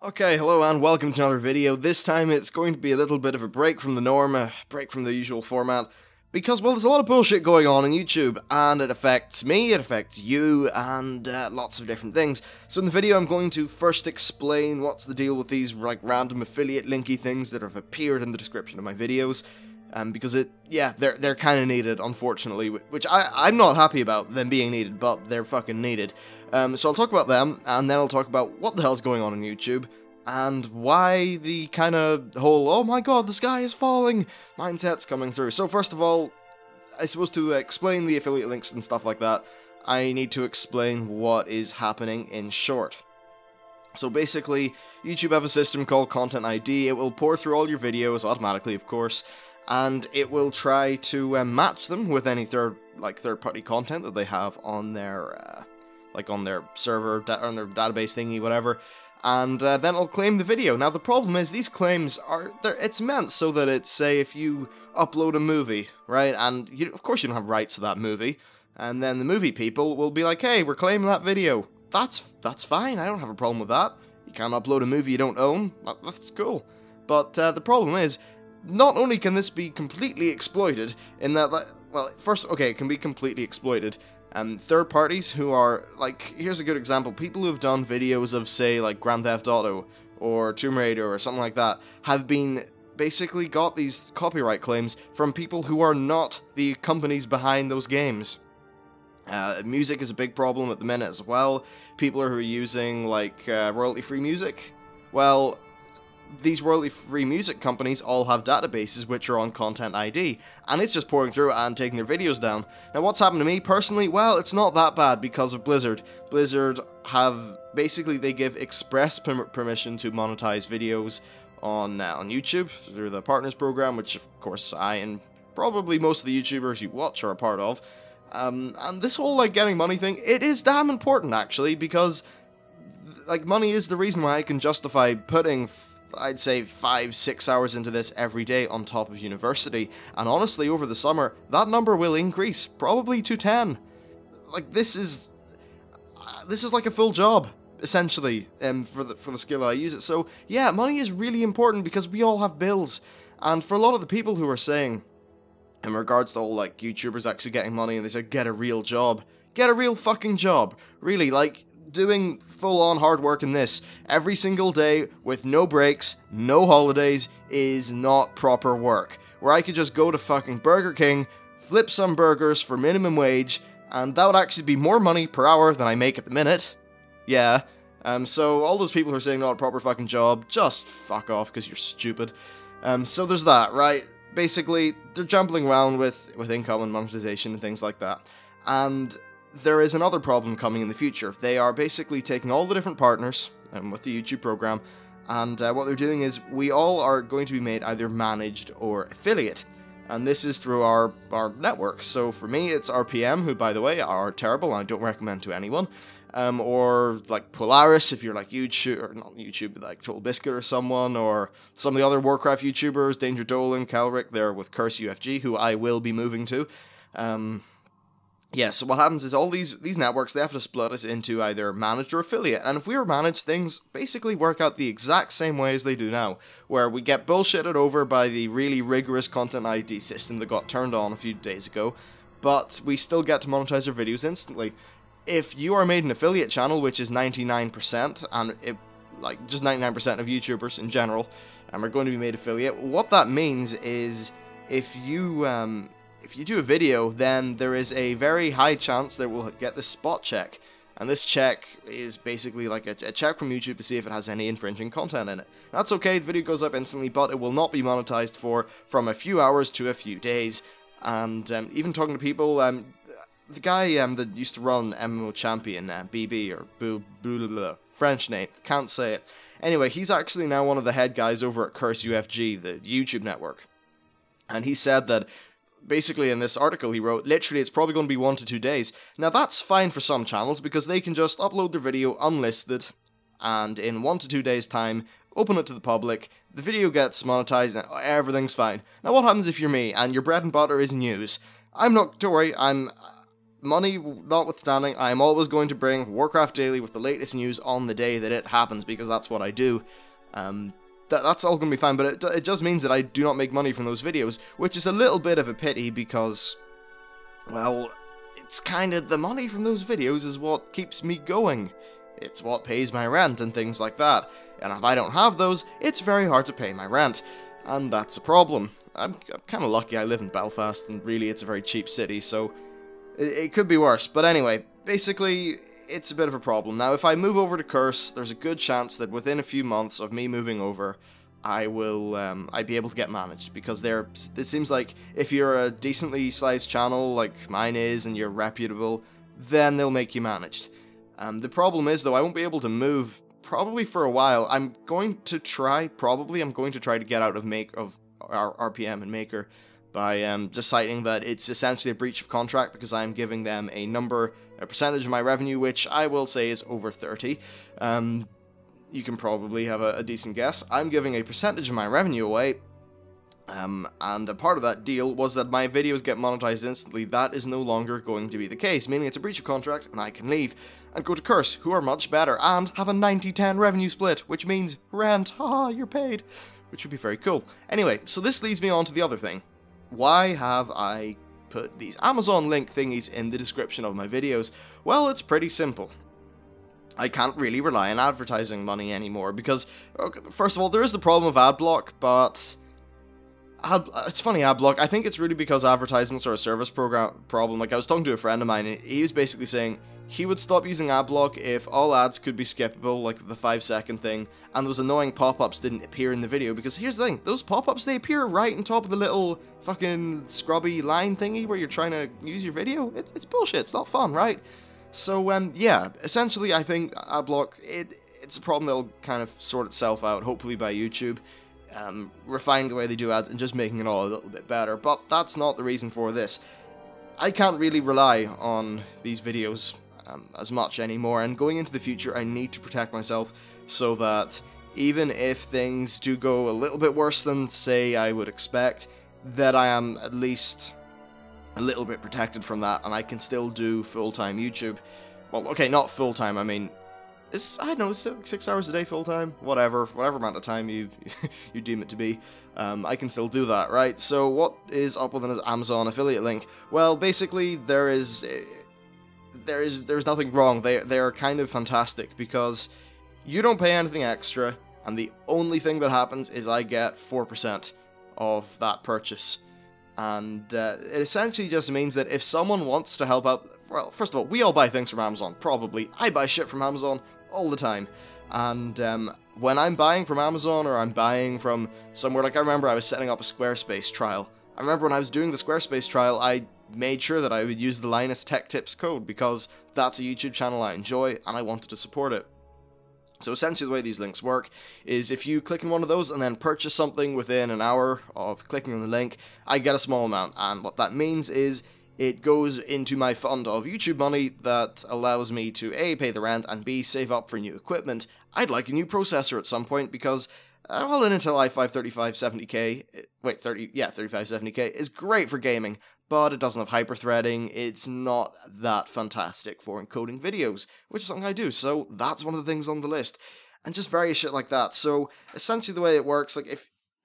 Okay, hello and welcome to another video. This time it's going to be a little bit of a break from the norm, a break from the usual format, because, well, there's a lot of bullshit going on YouTube, and it affects me, it affects you, and lots of different things. So in the video I'm going to first explain what's the deal with these, like, random affiliate linky things that have appeared in the description of my videos, because they're kind of needed, unfortunately, which I'm not happy about them being needed, but they're fucking needed. So I'll talk about them, and then I'll talk about what the hell's going on in YouTube, and why the kind of whole, oh my god, the sky is falling mindset's coming through. So first of all, I suppose to explain the affiliate links and stuff like that, I need to explain what is happening in short. So basically, YouTube have a system called Content ID. It will pour through all your videos automatically, of course, and it will try to match them with any third-party content that they have on their on their server, on their database thingy, whatever. And then it'll claim the video. Now the problem is these claims it's meant so that it's, say, if you upload a movie, right, and of course you don't have rights to that movie, and then the movie people will be like, hey, we're claiming that video. That's fine, I don't have a problem with that. You can't upload a movie you don't own, that's cool. But the problem is, not only can this be completely exploited, in that, well, first, okay, it can be completely exploited. Third parties who are, like, here's a good example, people who have done videos of, say, like, Grand Theft Auto, or Tomb Raider, or something like that, have been, basically got these copyright claims from people who are not the companies behind those games. Music is a big problem at the minute as well. People who are using, like, royalty-free music. Well, these royalty-free music companies all have databases which are on Content ID, and it's just pouring through and taking their videos down. Now what's happened to me personally? Well, it's not that bad because of Blizzard. Blizzard basically they give express permission to monetize videos on YouTube through the Partners program, which of course I and probably most of the YouTubers you watch are a part of. And this whole, like, getting money thing, it is damn important actually, because, like, money is the reason why I can justify putting, I'd say, 5-6 hours into this every day on top of university, and honestly, over the summer, that number will increase, probably to 10. Like, this is like a full job, essentially, for the skill that I use it. So, yeah, money is really important because we all have bills, and for a lot of the people who are saying, in regards to all, like, YouTubers actually getting money, and they say, get a real job. Get a real fucking job. Really, like, doing full-on hard work in this every single day with no breaks, no holidays, is not proper work. Where I could just go to fucking Burger King, flip some burgers for minimum wage, and that would actually be more money per hour than I make at the minute. Yeah. So all those people who are saying not a proper fucking job, just fuck off because you're stupid. So there's that, right? Basically, they're jumping around with income and monetization and things like that. And there is another problem coming in the future. They are basically taking all the different partners with the YouTube program, and what they're doing is we all are going to be made either managed or affiliate. And this is through our network. So for me, it's RPM, who, by the way, are terrible, and I don't recommend to anyone. Or like Polaris, if you're like YouTube, or not YouTube, but like Total Biscuit or someone, or some of the other Warcraft YouTubers, Danger Dolan, Calric, they're with Curse UFG, who I will be moving to. Yeah, so what happens is all these networks, they have to split us into either managed or affiliate, and if we are managed, things basically work out the exact same way as they do now, where we get bullshitted over by the really rigorous Content ID system that got turned on a few days ago, but we still get to monetize our videos instantly. If you are made an affiliate channel, which is 99%, and just 99% of YouTubers in general, are going to be made affiliate, what that means is if you do a video, then there is a very high chance that we'll get this spot check. And this check is basically like a check from YouTube to see if it has any infringing content in it. That's okay, the video goes up instantly, but it will not be monetized from a few hours to a few days. And even talking to people, the guy that used to run MMO Champion, BB, or French name, can't say it. Anyway, he's actually now one of the head guys over at Curse UFG, the YouTube network. And he said that, basically in this article he wrote, literally it's probably going to be 1 to 2 days. Now that's fine for some channels, because they can just upload their video unlisted, and in 1 to 2 days time, open it to the public, the video gets monetized, and everything's fine. Now what happens if you're me, and your bread and butter is news? Don't worry, money notwithstanding, I am always going to bring Warcraft Daily with the latest news on the day that it happens, because that's what I do. That's all going to be fine, but it just means that I do not make money from those videos, which is a little bit of a pity because, well, it's kind of the money from those videos is what keeps me going. It's what pays my rent and things like that, and if I don't have those, it's very hard to pay my rent, and that's a problem. I'm kind of lucky I live in Belfast, and really it's a very cheap city, so it could be worse. But anyway, basically, it's a bit of a problem. Now, if I move over to Curse, there's a good chance that within a few months of me moving over, I'd be able to get managed, because it seems like if you're a decently sized channel like mine is, and you're reputable, then they'll make you managed. The problem is, though, I won't be able to move probably for a while. I'm going to try to get out of our RPM and Maker by just citing that it's essentially a breach of contract, because I'm giving them a percentage of my revenue, which I will say is over 30. You can probably have a decent guess. I'm giving a percentage of my revenue away, and a part of that deal was that my videos get monetized instantly. That is no longer going to be the case, meaning it's a breach of contract, and I can leave and go to Curse, who are much better, and have a 90-10 revenue split, which means rent, haha, you're paid, which would be very cool. Anyway, so this leads me on to the other thing. Why have I put these Amazon link thingies in the description of my videos? Well, it's pretty simple. I can't really rely on advertising money anymore, because, okay, first of all, there is the problem of ad block, but it's funny, ad block, I think it's really because advertisements are a service problem. Like, I was talking to a friend of mine, and he was basically saying he would stop using ad block if all ads could be skippable, like the 5-second thing, and those annoying pop-ups didn't appear in the video, because here's the thing, those pop-ups, they appear right on top of the little fucking scrubby line thingy where you're trying to use your video. It's bullshit, it's not fun, right? So, yeah, essentially I think ad block, it's a problem that'll kind of sort itself out, hopefully by YouTube, refining the way they do ads and just making it all a little bit better, but that's not the reason for this. I can't really rely on these videos as much anymore, and going into the future I need to protect myself so that even if things do go a little bit worse than, say, I would expect, that I am at least a little bit protected from that, and I can still do full-time YouTube. Well, okay, not full-time, I mean, I don't know, 6 hours a day full-time? Whatever amount of time you you deem it to be. I can still do that, right? So what is up with an Amazon affiliate link? Well, basically, there's nothing wrong. They are kind of fantastic, because you don't pay anything extra, and the only thing that happens is I get 4% of that purchase. And it essentially just means that if someone wants to help out, well, first of all, we all buy things from Amazon, probably. I buy shit from Amazon all the time. And when I'm buying from Amazon, or I'm buying from somewhere, like I remember I was setting up a Squarespace trial. I remember when I was doing the Squarespace trial, I made sure that I would use the Linus Tech Tips code, because that's a YouTube channel I enjoy, and I wanted to support it. So essentially the way these links work is if you click on one of those and then purchase something within an hour of clicking on the link, I get a small amount, and what that means is it goes into my fund of YouTube money that allows me to A, pay the rent, and B, save up for new equipment. I'd like a new processor at some point, because well, an Intel i5-3570K, wait, 3570K is great for gaming, but it doesn't have hyper-threading. It's not that fantastic for encoding videos, which is something I do, so that's one of the things on the list, and just various shit like that. So essentially the way it works, like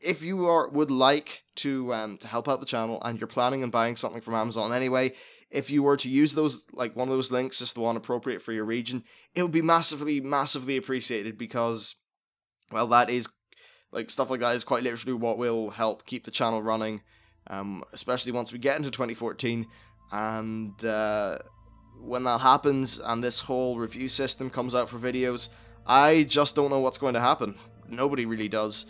if you would like to help out the channel, and you're planning on buying something from Amazon anyway, if you were to use those, like one of those links, just the one appropriate for your region, it would be massively, massively appreciated, because, well, that is, like, stuff like that is quite literally what will help keep the channel running, especially once we get into 2014, and when that happens, and this whole review system comes out for videos, I just don't know what's going to happen. Nobody really does.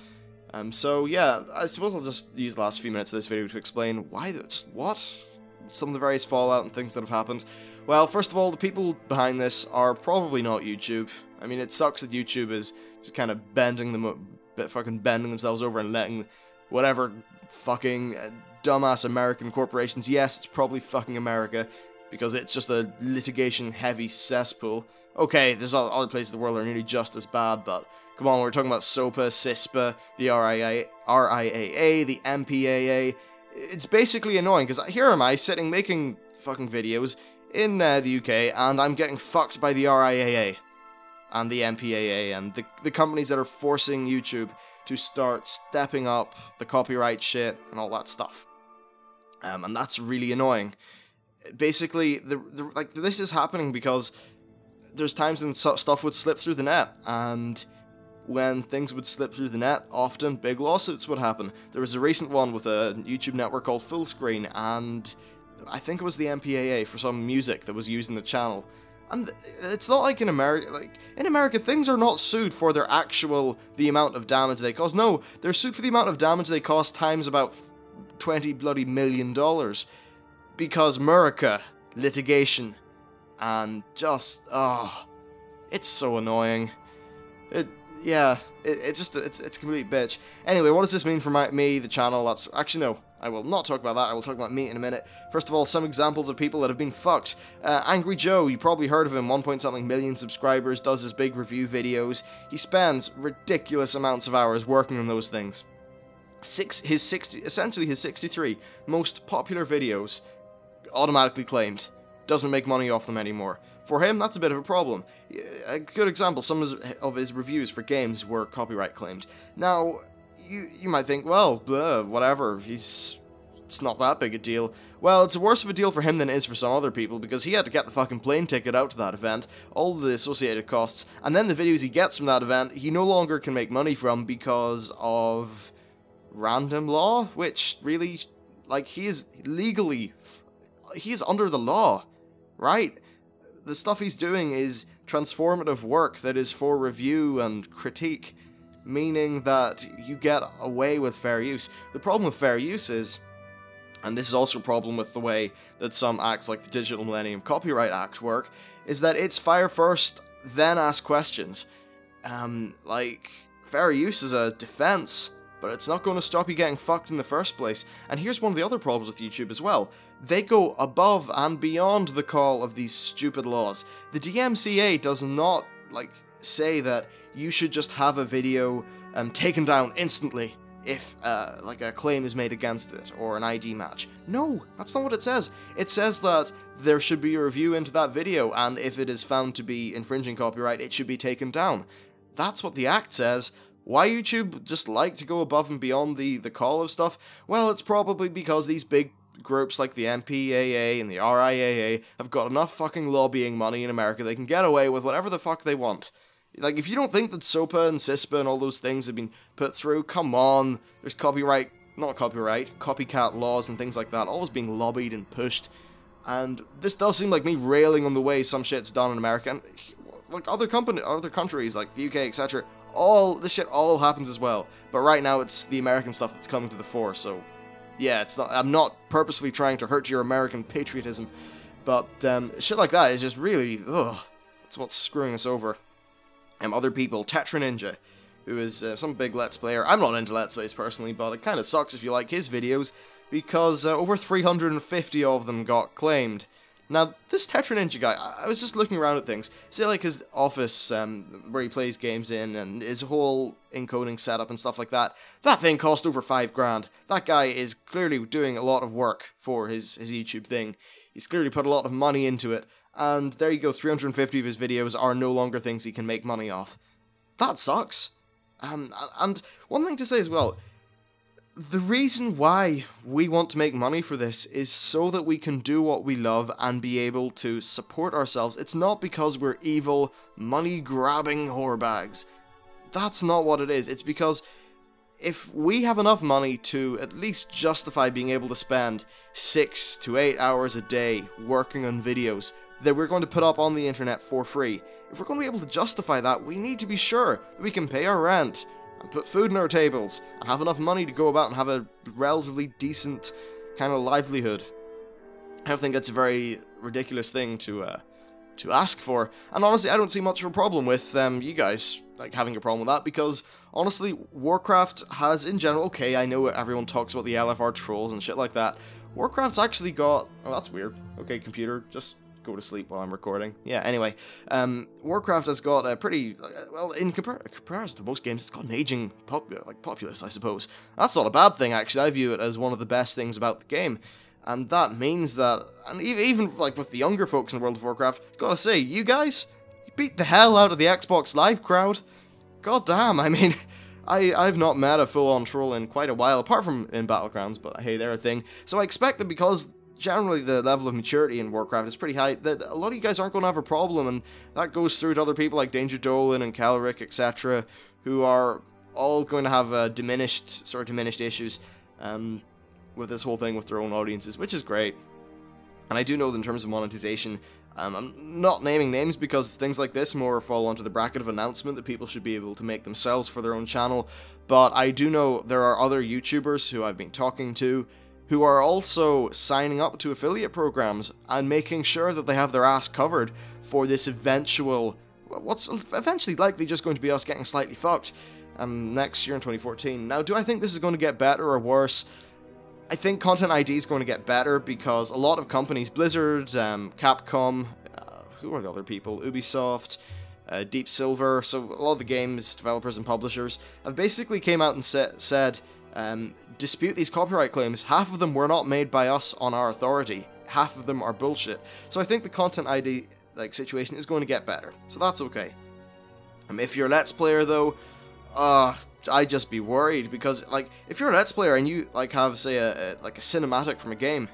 So yeah, I suppose I'll just use the last few minutes of this video to explain some of the various fallout and things that have happened. Well, first of all, the people behind this are probably not YouTube. I mean, it sucks that YouTube is just kind of bending themselves over and letting whatever fucking dumbass American corporations, yes, it's probably fucking America, because it's just a litigation-heavy cesspool. Okay, there's other places in the world that are nearly just as bad, but come on, we're talking about SOPA, CISPA, the RIAA, the MPAA. It's basically annoying, because here am I, sitting, making fucking videos. in the UK, and I'm getting fucked by the RIAA and the MPAA and the companies that are forcing YouTube to start stepping up the copyright shit and all that stuff. And that's really annoying. Basically, this is happening because there's times when stuff would slip through the net, and when things would slip through the net, often big lawsuits would happen. There was a recent one with a YouTube network called Fullscreen, and I think it was the MPAA for some music that was used in the channel. And it's not like in America, things are not sued for the amount of damage they cause. No, they're sued for the amount of damage they cause times about $20 bloody million. Because America, litigation, and just, it's so annoying. It's a complete bitch. Anyway, what does this mean for me, the channel? Actually, no, I will not talk about that. I will talk about me in a minute. First of all, some examples of people that have been fucked. Angry Joe, you probably heard of him, 1-point-something million subscribers, does his big review videos. He spends ridiculous amounts of hours working on those things. Essentially his 63 most popular videos automatically claimed. Doesn't make money off them anymore. For him, that's a bit of a problem. A good example, some of his reviews for games were copyright claimed. Now, you might think, well, whatever, it's not that big a deal. Well, it's worse of a deal for him than it is for some other people, because he had to get the fucking plane ticket out to that event, all the associated costs, and then the videos he gets from that event, he no longer can make money from because of random law, which really, he is legally, he is under the law, right? The stuff he's doing is transformative work that is for review and critique, meaning that you get away with fair use. The problem with fair use is, and this is also a problem with the way that some acts like the Digital Millennium Copyright Act work, is that it's fire first, then ask questions. Fair use is a defense, but it's not going to stop you getting fucked in the first place. And here's one of the other problems with YouTube as well. They go above and beyond the call of these stupid laws. The DMCA does not, say that you should just have a video taken down instantly if, a claim is made against it, or an ID match. No, that's not what it says. It says that there should be a review into that video, and if it is found to be infringing copyright, it should be taken down. That's what the Act says. Why YouTube just like to go above and beyond the call of stuff? Well, it's probably because these big groups like the MPAA and the RIAA have got enough fucking lobbying money in America they can get away with whatever the fuck they want. If you don't think that SOPA and CISPA and all those things have been put through, come on. There's copycat laws and things like that, always being lobbied and pushed. And this does seem like me railing on the way some shit's done in America. And, other countries, like the UK, etc., this shit all happens as well. But right now, it's the American stuff that's coming to the fore, so yeah, I'm not purposefully trying to hurt your American patriotism, but shit like that is just really, it's what's screwing us over. Other people, Tetra Ninja, who is some big Let's Player. I'm not into Let's Plays personally, but it kind of sucks if you like his videos, because over 350 of them got claimed. Now, this Tetra Ninja guy, I was just looking around at things. See, his office, where he plays games in, and his whole encoding setup and stuff like that. That thing cost over $5,000. That guy is clearly doing a lot of work for his YouTube thing. He's clearly put a lot of money into it. And there you go, 350 of his videos are no longer things he can make money off. That sucks. And one thing to say as well, the reason why we want to make money for this is so that we can do what we love and be able to support ourselves. It's not because we're evil, money-grabbing whorebags. That's not what it is. It's because if we have enough money to at least justify being able to spend 6 to 8 hours a day working on videos that we're going to put up on the internet for free, if we're going to be able to justify that, we need to be sure that we can pay our rent, and put food on our tables, and have enough money to go about and have a relatively decent kind of livelihood. I don't think that's a very ridiculous thing to ask for, and honestly, I don't see much of a problem with you guys having a problem with that, because honestly, Warcraft has in general, okay, I know everyone talks about the LFR trolls and shit like that. Warcraft's actually got, oh, that's weird. Okay, computer, just go to sleep while I'm recording. Yeah, anyway, Warcraft has got a pretty, well, in comparison to most games, it's got an aging populace, I suppose. That's not a bad thing, actually. I view it as one of the best things about the game. And that means that, and even like with the younger folks in World of Warcraft, gotta say, you guys, you beat the hell out of the Xbox Live crowd. God damn, I mean, I've not met a full-on troll in quite a while, apart from in Battlegrounds, but hey, they're a thing. So I expect that because generally the level of maturity in Warcraft is pretty high, that a lot of you guys aren't going to have a problem, and that goes through to other people like Danger Dolan and Calric, etc., who are all going to have diminished issues with this whole thing with their own audiences, which is great. And I do know that in terms of monetization, I'm not naming names because things like this more fall onto the bracket of announcement that people should be able to make themselves for their own channel, but I do know there are other YouTubers who I've been talking to who are also signing up to affiliate programs and making sure that they have their ass covered for this eventual, what's eventually likely just going to be us getting slightly fucked next year in 2014. Now, do I think this is going to get better or worse? I think Content ID is going to get better because a lot of companies, Blizzard, Capcom, who are the other people, Ubisoft, Deep Silver, so a lot of the games developers and publishers have basically came out and said, dispute these copyright claims. Half of them were not made by us on our authority. Half of them are bullshit. So I think the Content ID situation is going to get better. So that's okay. If you're a Let's Player though, I'd just be worried because if you're a Let's Player and you have say a cinematic from a game,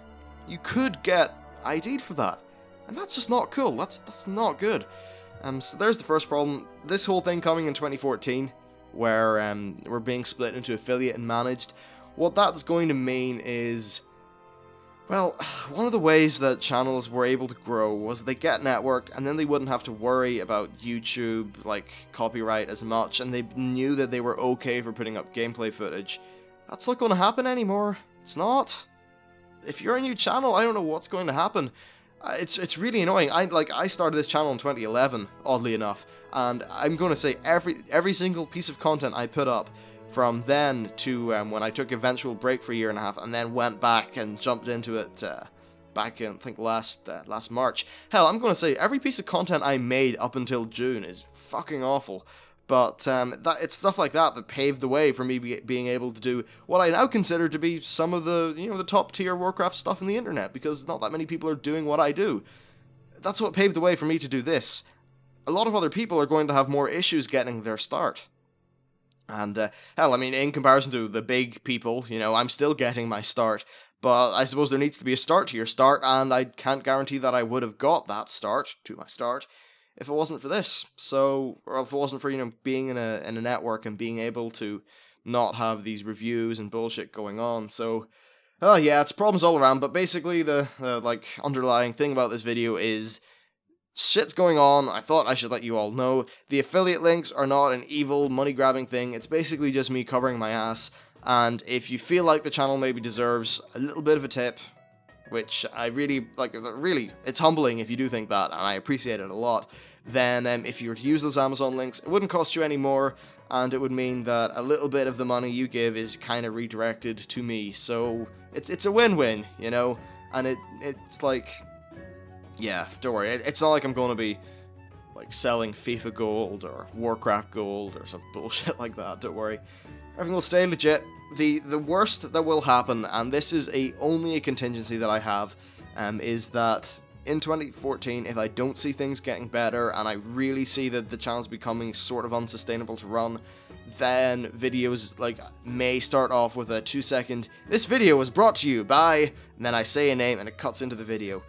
you could get ID'd for that. And that's just not cool. That's not good. So there's the first problem. This whole thing coming in 2014 where we're being split into affiliate and managed. What that's going to mean is, well, one of the ways that channels were able to grow was they get networked and then they wouldn't have to worry about YouTube, copyright as much, and they knew that they were okay for putting up gameplay footage. That's not going to happen anymore. It's not. If you're a new channel, I don't know what's going to happen. It's really annoying. I started this channel in 2011, oddly enough, and I'm going to say every single piece of content I put up from then to when I took an eventual break for a year and a half and then went back and jumped into it back in, I think, last March. Hell, I'm going to say every piece of content I made up until June is fucking awful. But it's stuff like that that paved the way for me being able to do what I now consider to be some of the, the top tier Warcraft stuff on the internet, because not that many people are doing what I do. That's what paved the way for me to do this. A lot of other people are going to have more issues getting their start. And, hell, I mean, in comparison to the big people, I'm still getting my start. But I suppose there needs to be a start to your start, and I can't guarantee that I would have got that start to my start if it wasn't for this. So, or if it wasn't for, being in a network and being able to not have these reviews and bullshit going on. So, yeah, it's problems all around, but basically the underlying thing about this video is shit's going on. I thought I should let you all know. The affiliate links are not an evil, money-grabbing thing. It's basically just me covering my ass. And if you feel like the channel maybe deserves a little bit of a tip, which I really, it's humbling if you do think that, and I appreciate it a lot, then if you were to use those Amazon links, it wouldn't cost you any more, and it would mean that a little bit of the money you give is kind of redirected to me. So it's a win-win, and it's yeah, don't worry, it's not like I'm going to be, selling FIFA Gold or Warcraft Gold or some bullshit like that, don't worry. Everything will stay legit. The worst that will happen, and this is only a contingency that I have, is that in 2014, if I don't see things getting better, and I really see that the channel's becoming sort of unsustainable to run, then videos, may start off with a 2-second, "This video was brought to you by," and then I say a name and it cuts into the video.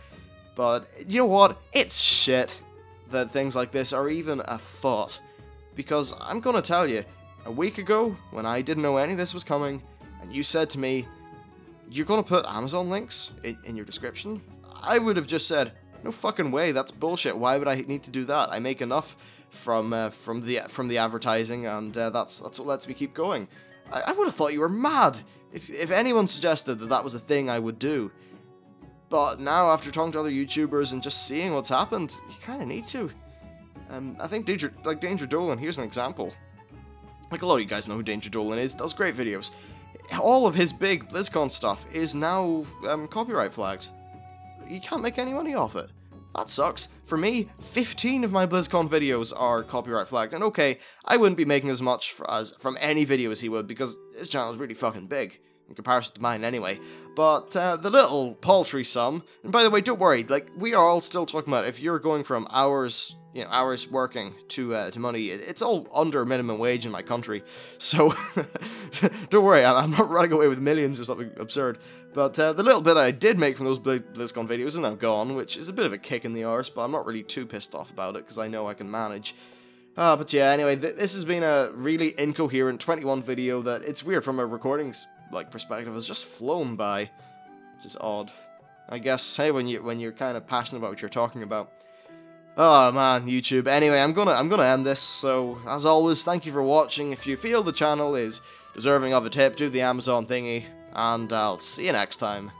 But, you know what? It's shit that things like this are even a thought. Because I'm gonna tell you, a week ago, when I didn't know any of this was coming, and you said to me, "You're gonna put Amazon links in your description?" I would have just said, "No fucking way, that's bullshit. Why would I need to do that? I make enough from the advertising, and that's what lets me keep going." I would have thought you were mad if anyone suggested that was a thing I would do. But now, after talking to other YouTubers and just seeing what's happened, you kind of need to. I think Danger Dolan, here's an example. A lot of you guys know who Danger Dolan is, does great videos. All of his big BlizzCon stuff is now copyright flagged. You can't make any money off it. That sucks. For me, 15 of my BlizzCon videos are copyright flagged, and okay, I wouldn't be making as much from any video as he would, because his channel is really fucking big. in comparison to mine anyway. But the little paltry sum, and by the way, don't worry, like, we are all still talking about if you're going from hours, you know, hours working to money, it's all under minimum wage in my country, so don't worry, I'm not running away with millions or something absurd. But the little bit I did make from those BlizzCon videos is now gone, which is a bit of a kick in the arse, but I'm not really too pissed off about it, because I know I can manage. But yeah, anyway, this has been a really incoherent 21 video that, it's weird from a recordings perspective, has just flown by, which is odd. I guess, hey, when you're kind of passionate about what you're talking about. Oh man, YouTube. Anyway, I'm gonna end this. So as always, thank you for watching. If you feel the channel is deserving of a tip, do the Amazon thingy, and I'll see you next time.